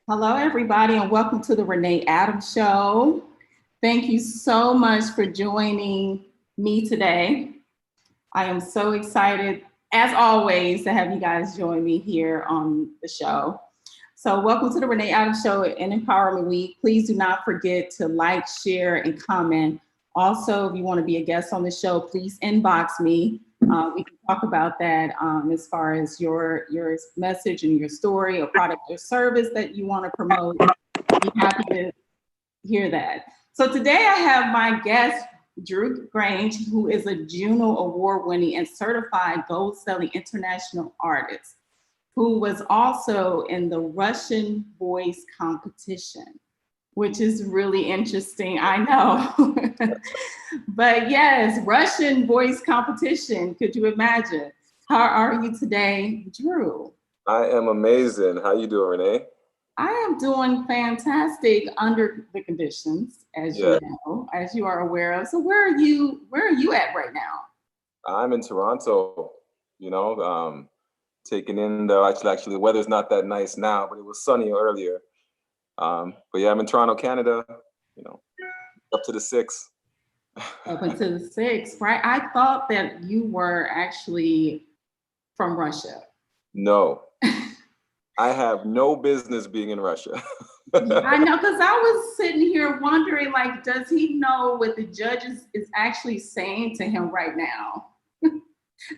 Hello, everybody, and welcome to the Renee Adams Show. Thank you so much for joining me today. I am so excited, as always, to have you guys join me here on the show. So, welcome to the Renee Adams Show and Empowerment Week. Please do not forget to like, share, and comment. Also, if you want to be a guest on the show, please inbox me. We can talk about that as far as your message and your story or product or service that you want to promote. I'd be happy to hear that. So today I have my guest, Drew Grange, who is a JUNO Award winning and certified gold selling international artist, who was also in the Russian voice competition, which is really interesting, I know. But yes, Russian voice competition, could you imagine? How are you today, Drew? I am amazing. How you doing, Renee? I am doing fantastic under the conditions, as Yeah, you know, as you are aware of. So where are you at right now? I'm in Toronto. You know, taking in the actually the weather's not that nice now, but it was sunny earlier. But yeah, I'm in Toronto, Canada. You know, up to the six. Up until the sixth, right? I thought that you were actually from Russia. No, I have no business being in Russia. I know, because I was sitting here wondering, like, does he know what the judges is actually saying to him right now? Most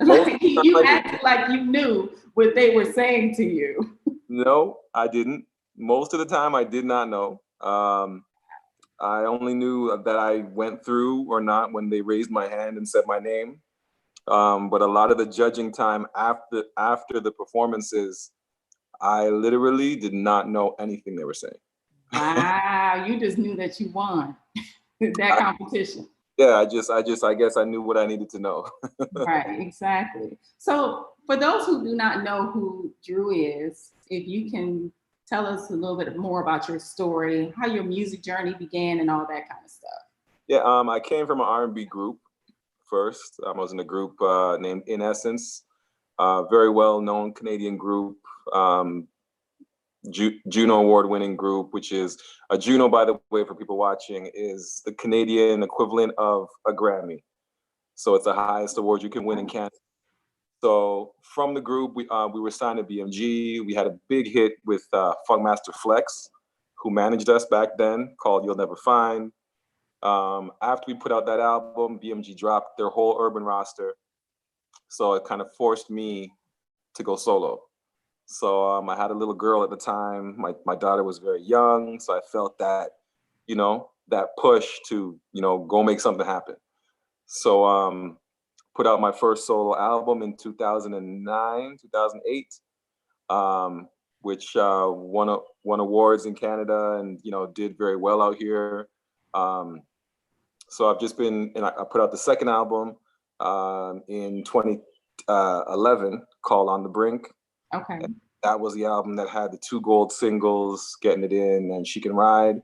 of Like, the time you I did. acted like you knew what they were saying to you. No, I didn't. Most of the time I did not know. I only knew that I went through or not when they raised my hand and said my name. But a lot of the judging time after the performances, I literally did not know anything they were saying. Wow, you just knew that you won that I, competition. yeah, I guess I knew what I needed to know. Right, exactly. So, for those who do not know who Drew is, if you can tell us a little bit more about your story, how your music journey began, and all that kind of stuff. Yeah, I came from an R&B group first. I was in a group named In Essence, very well known Canadian group, Juno Award Winning group, which is a Juno, by the way, for people watching, is the Canadian equivalent of a Grammy. So it's the highest award you can win in Canada. So from the group, we were signed to BMG. We had a big hit with Funkmaster Flex, who managed us back then, called "You'll Never Find." After we put out that album, BMG dropped their whole urban roster, so it kind of forced me to go solo. So I had a little girl at the time. My daughter was very young, so I felt that, that push to, go make something happen. So put out my first solo album in 2009, 2008, which won awards in Canada and, did very well out here. So I've just been, and I put out the second album in 2011 called On the Brink. Okay. And that was the album that had the two gold singles, Getting It In and She Can Ride.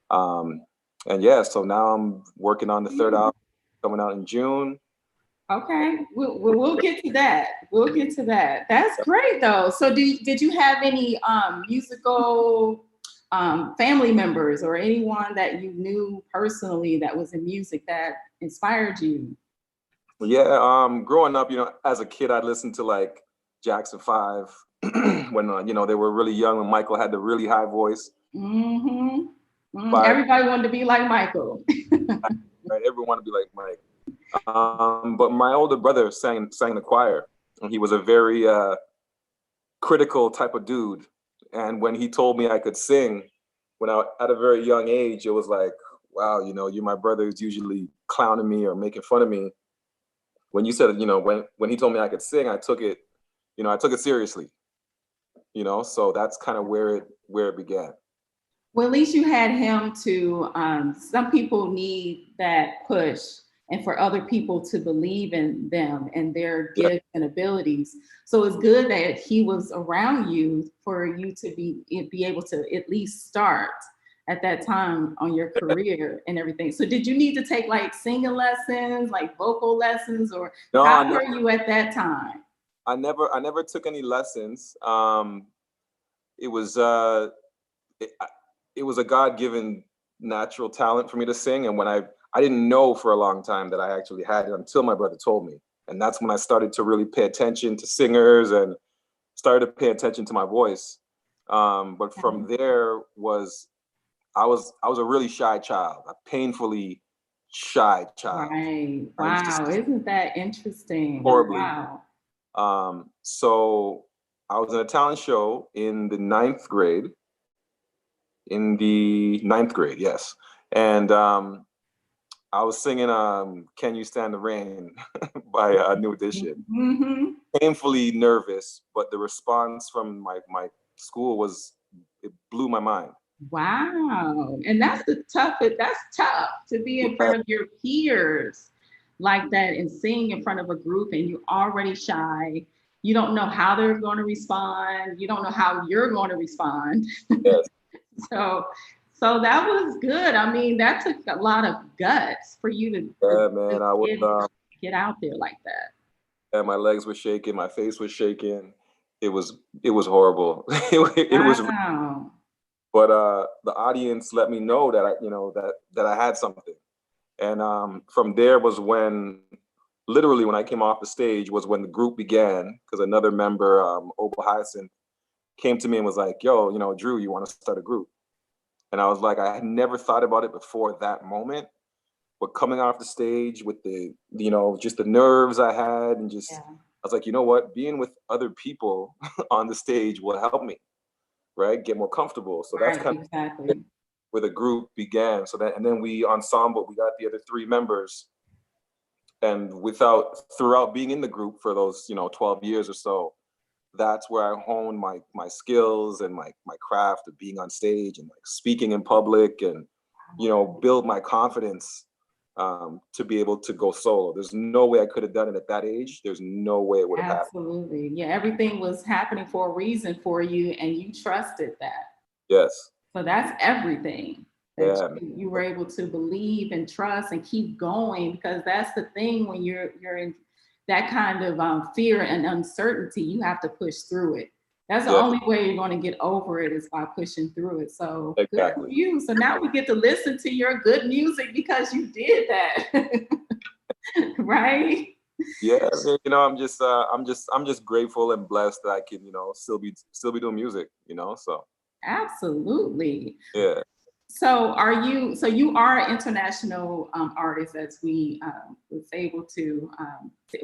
And yeah, so now I'm working on the third album coming out in June. Okay, we'll get to that. We'll get to that. That's great, though. So, did you have any musical family members or anyone that you knew personally that was in music that inspired you? Yeah, growing up, as a kid, I'd listen to like Jackson 5 when, they were really young, when Michael had the really high voice. Mm-hmm. Five, Everybody wanted to be like Michael. right? Everyone wanted to be like Mike. But my older brother sang the choir, and he was a very critical type of dude. And when he told me I could sing, at a very young age, it was like, wow, you're my brother who's usually clowning me or making fun of me. When you said, when he told me I could sing, I took it seriously. So that's kind of where it began. Well, at least you had him to. Some people need that push, and for other people to believe in them and their Yeah. gifts and abilities. So it's good that he was around you for you to be able to at least start at that time on your career and everything. So did you need to take like singing lessons, like vocal lessons, or No, how were you at that time? I never took any lessons. It was it was a God-given natural talent for me to sing. And when I didn't know for a long time that I actually had it until my brother told me. And that's when I started to really pay attention to singers and started to pay attention to my voice. But from there I was a really shy child, a painfully shy child. Right. Wow. Isn't that interesting? Horribly. Wow. So I was in a talent show in the ninth grade. Yes. And I was singing Can You Stand the Rain by New Edition. Mm-hmm. Painfully nervous, but the response from my school it blew my mind. Wow. And that's tough to be in front of your peers like that and sing in front of a group and you're already shy. You don't know how they're going to respond. You don't know how you're going to respond. Yes. So that was good. I mean, that took a lot of guts for you to get out there like that. And my legs were shaking, my face was shaking. It was horrible. It was. Wow. But the audience let me know that that I had something. And from there was literally when I came off the stage was when the group began, because another member, Obel Hyacinth, came to me and was like, yo, Drew, you want to start a group? And I was like, I had never thought about it before that moment, but coming off the stage with the, just the nerves I had and I was like, you know what, being with other people on the stage will help me, right? Get more comfortable. So that's kind of where the group began. And then we got the other 3 members. And throughout being in the group for those, 12 years or so, that's where I honed my skills and my craft of being on stage and like speaking in public and, build my confidence to be able to go solo. There's no way I could have done it at that age. There's no way it would have happened. Absolutely. Yeah, everything was happening for a reason for you and you trusted that. Yes. So that's everything. Yeah. You were able to believe and trust and keep going, because that's the thing when you're in that kind of fear and uncertainty, you have to push through it. That's the only way you're going to get over it, is by pushing through it. So good for you. So now we get to listen to your good music because you did that. Right? Yeah, I'm just grateful and blessed that I can, still be doing music, so. Absolutely. Yeah. So you are an international artist, as we was able to,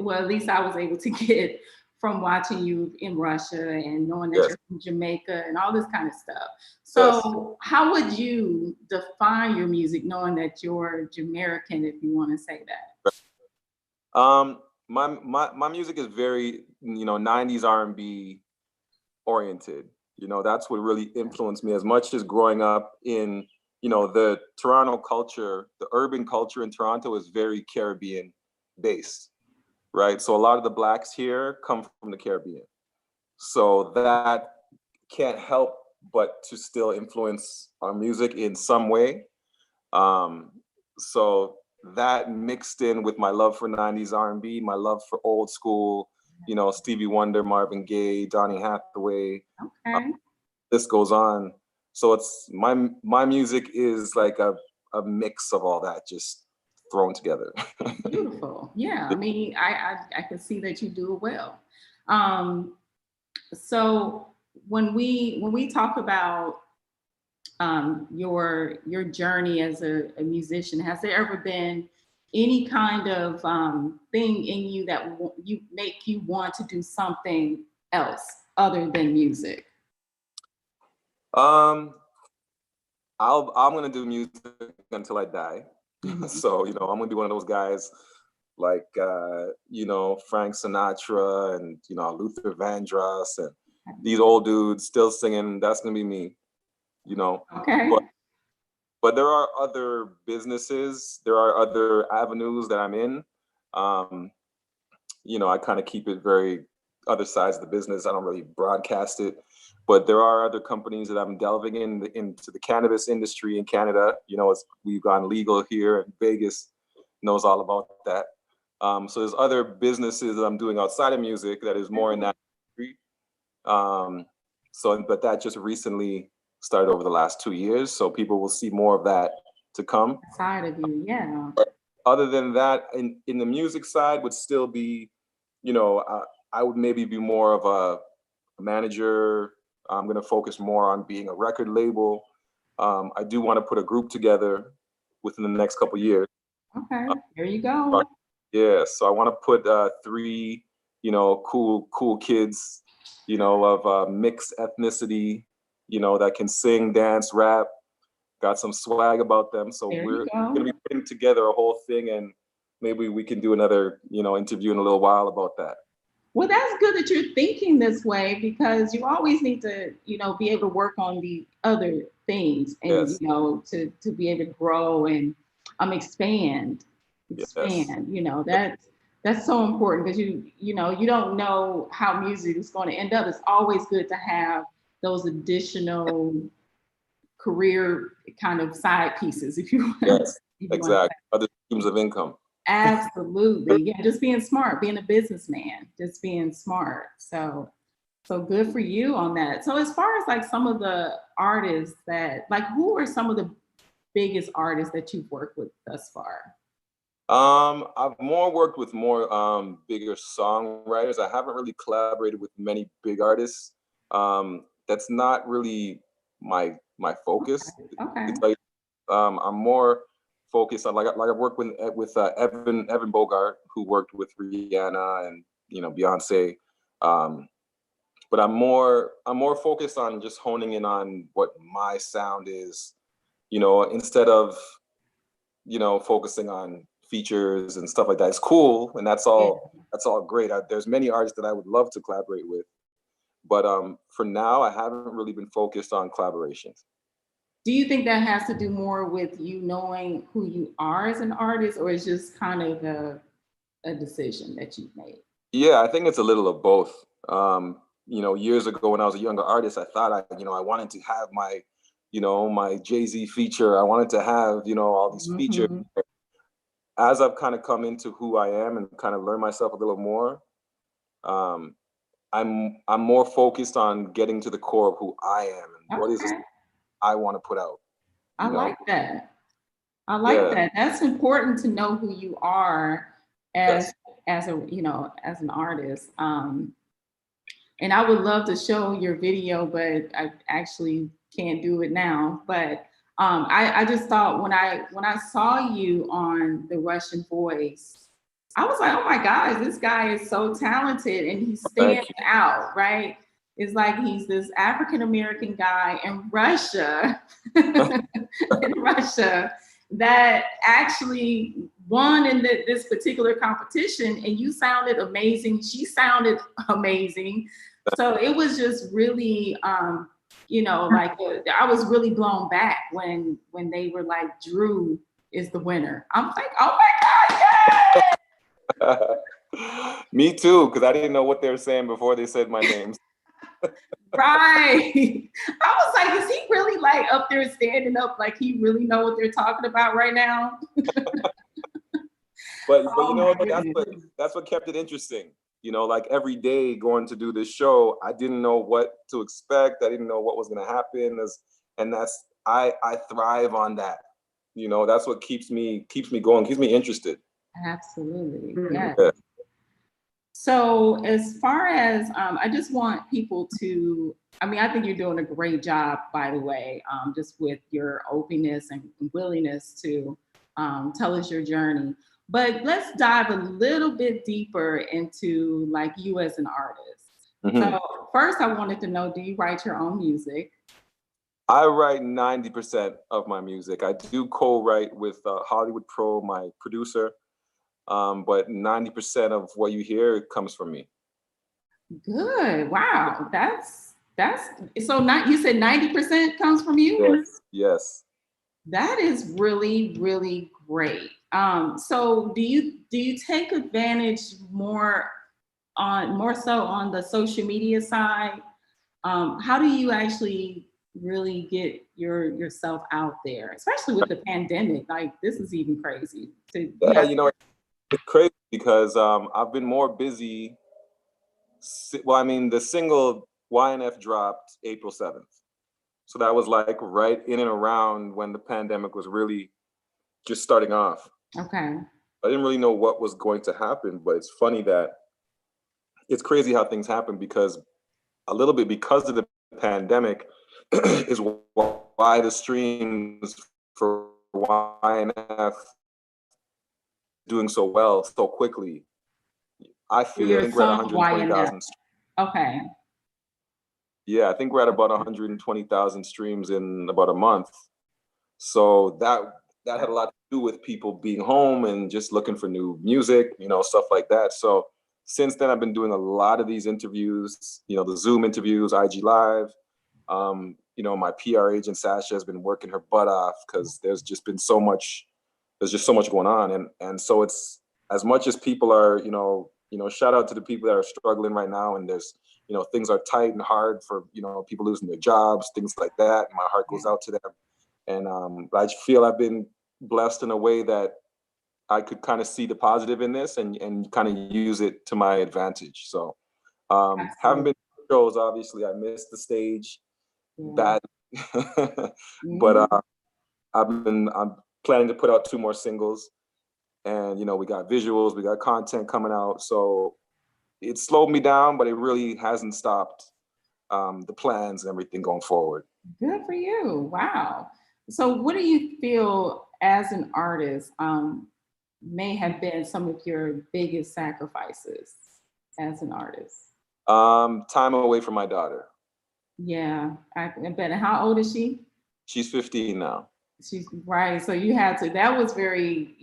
well, at least I was able to get from watching you in Russia and knowing that you're from Jamaica and all this kind of stuff. So how would you define your music, knowing that you're Jamaican, if you want to say that? My music is very, 90s R&B oriented. That's what really influenced me, as much as growing up in, the Toronto culture. The urban culture in Toronto is very Caribbean based, right? So a lot of the Blacks here come from the Caribbean. So that can't help but to still influence our music in some way. So that mixed in with my love for 90s R&B, my love for old school, Stevie Wonder, Marvin Gaye, Donny Hathaway. Okay. This goes on. So it's my music is like a mix of all that just thrown together. Beautiful. Yeah. I mean, I can see that you do it well. So when we talk about your journey as a musician, has there ever been any kind of thing in you that you make you want to do something else other than music? I'm gonna do music until I die. Mm-hmm. So I'm gonna be one of those guys like Frank Sinatra and Luther Vandross and these old dudes still singing. That's gonna be me. Okay. But there are other businesses, there are other avenues that I'm in. I kind of keep it very other sides of the business. I don't really broadcast it, but there are other companies that I'm delving into the cannabis industry in Canada. We've gone legal here, and Vegas knows all about that. So there's other businesses that I'm doing outside of music that is more in that industry. But that just recently started over the last 2 years. So people will see more of that to come. Side of you, yeah. Other than that, in the music side would still be, you know, I would maybe be more of a manager. I'm going to focus more on being a record label. I do want to put a group together within the next couple of years. Okay, there you go. Yeah, so I want to put 3, you know, cool kids, you know, of mixed ethnicity, you know, that can sing, dance, rap, got some swag about them. So There we're you go. going to be putting together a whole thing, and maybe we can do another, you know, interview in a little while about that. Well, that's good that you're thinking this way, because you always need to, you know, be able to work on the other things, and Yes. you know, to be able to grow and expand. Yes. You know, that's so important, because you know, you don't know how music is going to end up. It's always good to have those additional career kind of side pieces, if you want. Yes, if you exactly. want. Other streams of income. Absolutely. Yeah, just being smart, being a businessman, just being smart. So good for you on that. So as far as like some of the artists that, like, who are some of the biggest artists that you've worked with thus far? I've more worked with more bigger songwriters. I haven't really collaborated with many big artists. That's not really my focus. Okay. It's like I'm more focused on, like I've worked with Evan Bogart, who worked with Rihanna and, you know, Beyonce. But I'm more focused on just honing in on what my sound is, you know, instead of, you know, focusing on features and stuff like that. It's cool, and that's all great. There's many artists that I would love to collaborate with, but for now I haven't really been focused on collaborations. Do you think that has to do more with you knowing who you are as an artist, or is just kind of a decision that you've made? Yeah, I think it's a little of both. You know, years ago when I was a younger artist, I thought I wanted to have my, you know, my Jay-Z feature. I wanted to have, you know, all these features. Mm-hmm. As I've kind of come into who I am and kind of learn myself a little more, I'm more focused on getting to the core of who I am and what is it I want to put out. I You know? like that. I like that. That's important to know who you are as a, you know, as an artist. And I would love to show your video, but I actually can't do it now. But I just thought when I saw you on The Russian Voice, I was like, oh my gosh, this guy is so talented and he stands out, right? It's like he's this African American guy in Russia, in Russia, that actually won in this particular competition, and you sounded amazing. She sounded amazing. So it was just really, you know, like I was really blown back when they were like, Drew is the winner. I'm like, oh my God, yay! Me too, because I didn't know what they were saying before they said my name. Right. I was like, is he really like up there standing up like he really know what they're talking about right now? But you know, that's what kept it interesting. You know, like every day going to do this show, I didn't know what to expect. I didn't know what was going to happen. And that's I thrive on that. You know, that's what keeps me going, keeps me interested. Absolutely. Yeah. So as far as I just want people to, I mean, I think you're doing a great job, by the way, just with your openness and willingness to tell us your journey. But let's dive a little bit deeper into like you as an artist. Mm-hmm. So first I wanted to know, do you write your own music? I write 90% of my music. I do co-write with Hollywood Pro, my producer. But 90% of what you hear comes from me. Good. Wow. That's so not, you said 90% comes from you? Yes. That is really, really great. So do you take advantage more so on the social media side? How do you actually really get yourself out there, especially with the pandemic? Like, this is even crazy. Yeah, you know, it's crazy because I've been more busy. Well, I mean, the single YNF dropped April 7th. So that was like right in and around when the pandemic was really just starting off. Okay. I didn't really know what was going to happen, but it's funny that it's crazy how things happen, because a little bit because of the pandemic is why the streams for YNF doing so well so quickly. I think we're at Song 120,000. Okay. Yeah, I think we're at about 120,000 streams in about a month. So that had a lot to do with people being home and just looking for new music, stuff like that. So since then, I've been doing a lot of these interviews, the Zoom interviews, IG Live. My PR agent Sasha has been working her butt off because there's just so much going on, and so it's, as much as people are, shout out to the people that are struggling right now, and there's, things are tight and hard for, people losing their jobs, things like that. My heart goes out to them, and I feel I've been blessed in a way that I could kind of see the positive in this and kind of use it to my advantage. So haven't been to shows, obviously. I missed the stage bad, but I'm planning to put out 2 more singles, and we got visuals, we got content coming out. So it slowed me down, but it really hasn't stopped the plans and everything going forward. Good for you. Wow. So what do you feel as an artist may have been some of your biggest sacrifices as an artist? Time away from my daughter. Yeah, I bet. How old is she? She's 15 now. She's right. So you had to, that was very,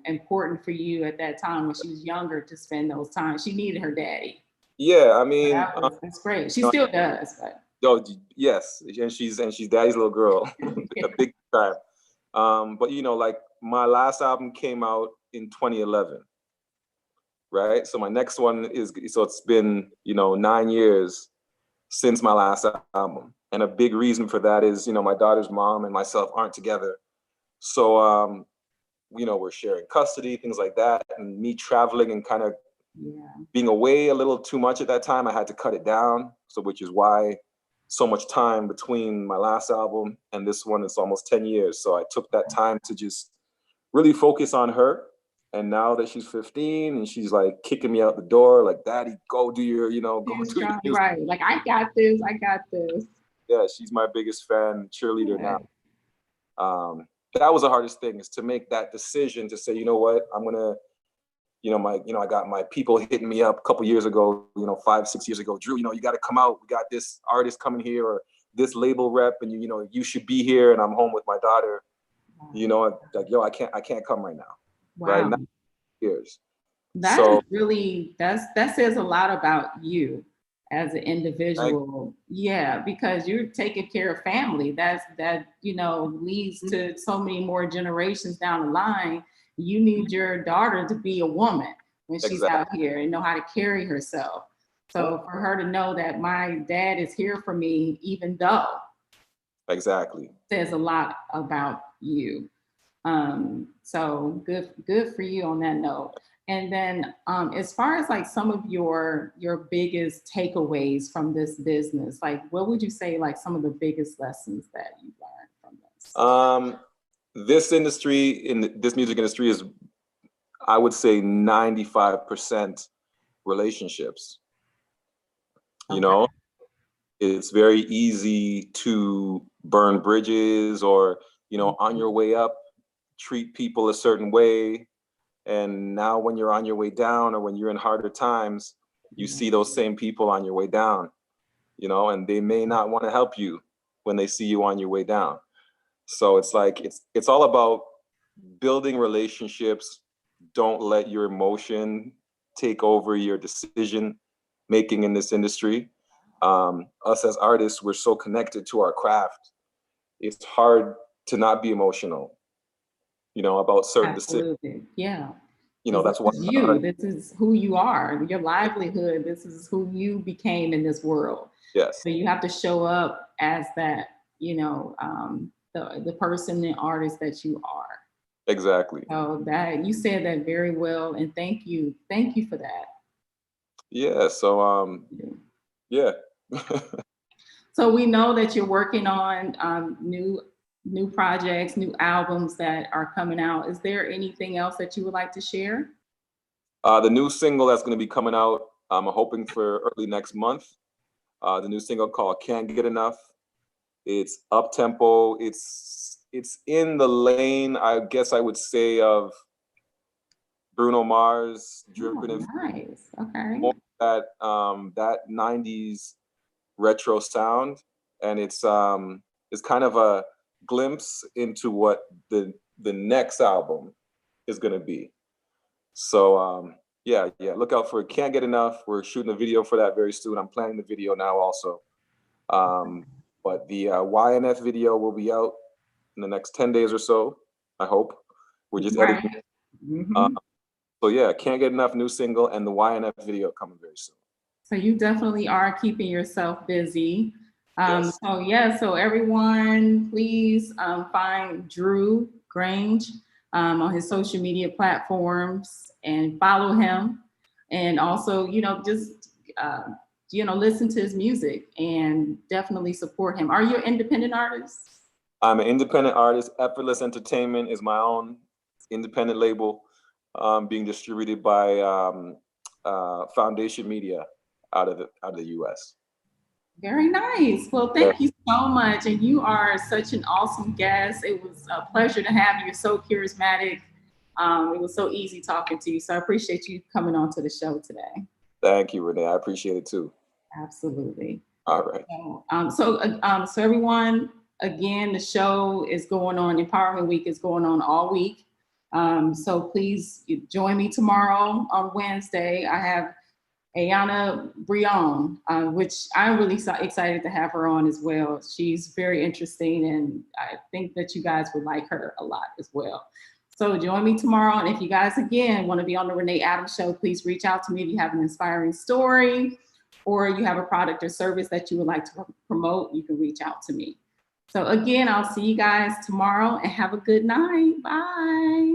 important for you at that time when she was younger to spend those times. She needed her daddy. Yeah, I mean, that's great. She still does, but. Oh, yes, and she's daddy's little girl, a big time. But like my last album came out in 2011, right? So my next one it's been 9 years since my last album, and a big reason for that is my daughter's mom and myself aren't together, so we're sharing custody, things like that, and me traveling and kind of being away a little too much at that time, I had to cut it down. So which is why so much time between my last album and this one. It's almost 10 years. So I took that time to just really focus on her. And now that she's 15 and she's like kicking me out the door, like, Daddy, go do your, go do your music. Right. Like, I got this. Yeah, she's my biggest fan, cheerleader now. That was the hardest thing, is to make that decision to say, you know what, I'm gonna, I got my people hitting me up a couple years ago, 5-6 years ago, Drew, you got to come out. We got this artist coming here, or this label rep, and you should be here. And I'm home with my daughter. Like, yo, I can't come right now. Wow. Right now, years. That says a lot about you as an individual. Yeah, because you're taking care of family. That leads to so many more generations down the line. You need your daughter to be a woman when she's out here and know how to carry herself. So for her to know that my dad is here for me, even though, says a lot about you. So good for you on that note. And then as far as like some of your biggest takeaways from this business, like what would you say like some of the biggest lessons that you learned from this? This music industry is, I would say, 95% relationships. It's very easy to burn bridges, or, on your way up, treat people a certain way. And now when you're on your way down, or when you're in harder times, you see those same people on your way down, and they may not want to help you when they see you on your way down. So it's like, it's all about building relationships. Don't let your emotion take over your decision making in this industry. Us as artists, we're so connected to our craft. It's hard to not be emotional, about certain decisions. Yeah. That's what this is who you are, your livelihood. This is who you became in this world. Yes. So you have to show up as that, the person, the artist that you are. Exactly. So that you said that very well, and thank you for that. Yeah. So yeah. So we know that you're working on new projects, new albums that are coming out. Is there anything else that you would like to share? The new single that's going to be coming out, I'm hoping for early next month. The new single called "Can't Get Enough." It's up tempo. It's in the lane, I guess I would say, of Bruno Mars, dripping in Nice. Okay. more that that 90s retro sound, and it's kind of a glimpse into what the next album is going to be. So yeah, look out for it. Can't Get Enough. We're shooting a video for that very soon. I'm planning the video now also. But the YNF video will be out in the next 10 days or so, I hope. We're just editing. So yeah, Can't Get Enough, new single, and the YNF video coming very soon. So you definitely are keeping yourself busy. Yes. So yeah, so everyone, please find Drew Grange on his social media platforms and follow him. And also, just listen to his music and definitely support him. Are you an independent artist? I'm an independent artist. Effortless Entertainment is my own independent label, being distributed by Foundation Media out of the US. Very nice. Well, thank you so much. And you are such an awesome guest. It was a pleasure to have you. You're so charismatic. It was so easy talking to you. So I appreciate you coming on to the show today. Thank you, Renee. I appreciate it too. Absolutely. All right. So everyone, again, the show is going on. Empowerment Week is going on all week. So please join me tomorrow on Wednesday. I have Ayana Brion, which I'm really excited to have her on as well. She's very interesting, and I think that you guys would like her a lot as well. So join me tomorrow. And if you guys, again, want to be on the Renee Adams Show, please reach out to me if you have an inspiring story or you have a product or service that you would like to promote. You can reach out to me. So again, I'll see you guys tomorrow and have a good night. Bye.